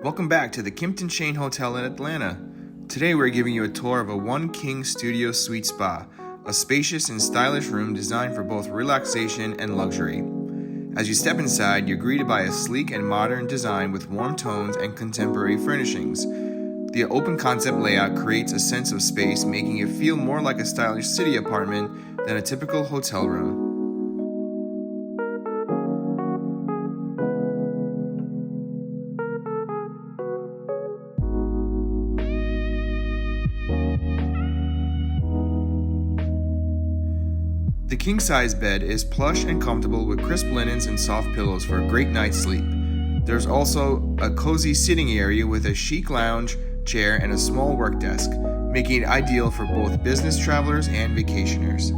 Welcome back to the Kimpton Shane Hotel in Atlanta. Today we're giving you a tour of a One King Studio Suite Spa, a spacious and stylish room designed for both relaxation and luxury. As you step inside, you're greeted by a sleek and modern design with warm tones and contemporary furnishings. The open concept layout creates a sense of space, making it feel more like a stylish city apartment than a typical hotel room. The king-size bed is plush and comfortable with crisp linens and soft pillows for a great night's sleep. There's also a cozy sitting area with a chic lounge chair and a small work desk, making it ideal for both business travelers and vacationers.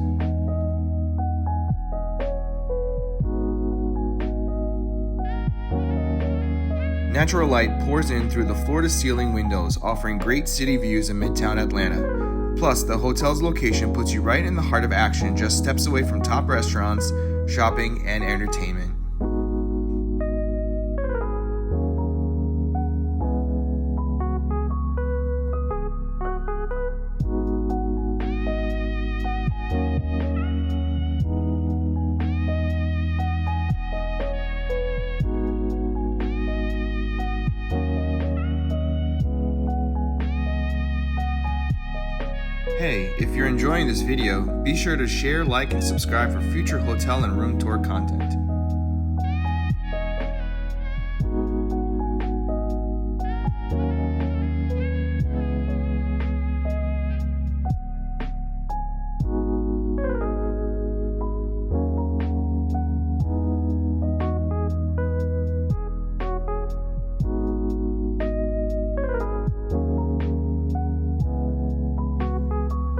Natural light pours in through the floor-to-ceiling windows, offering great city views in Midtown Atlanta. Plus, the hotel's location puts you right in the heart of action, just steps away from top restaurants, shopping, and entertainment. Hey, if you're enjoying this video, be sure to share, like, and subscribe for future hotel and room tour content.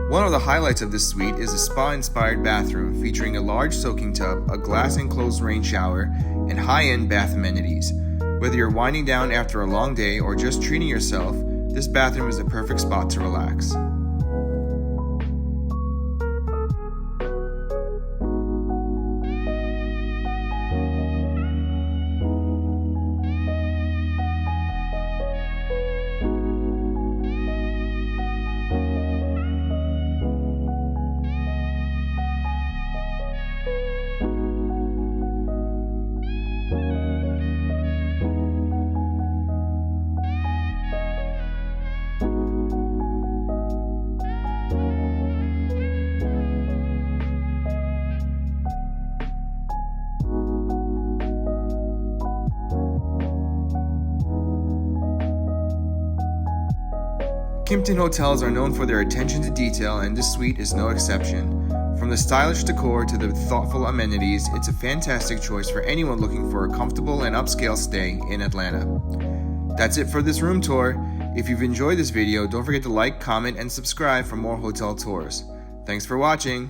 One of the highlights of this suite is a spa-inspired bathroom featuring a large soaking tub, a glass-enclosed rain shower, and high-end bath amenities. Whether you're winding down after a long day or just treating yourself, this bathroom is the perfect spot to relax. Kimpton hotels are known for their attention to detail, and this suite is no exception. From the stylish decor to the thoughtful amenities, it's a fantastic choice for anyone looking for a comfortable and upscale stay in Atlanta. That's it for this room tour. If you've enjoyed this video, don't forget to like, comment, and subscribe for more hotel tours. Thanks for watching.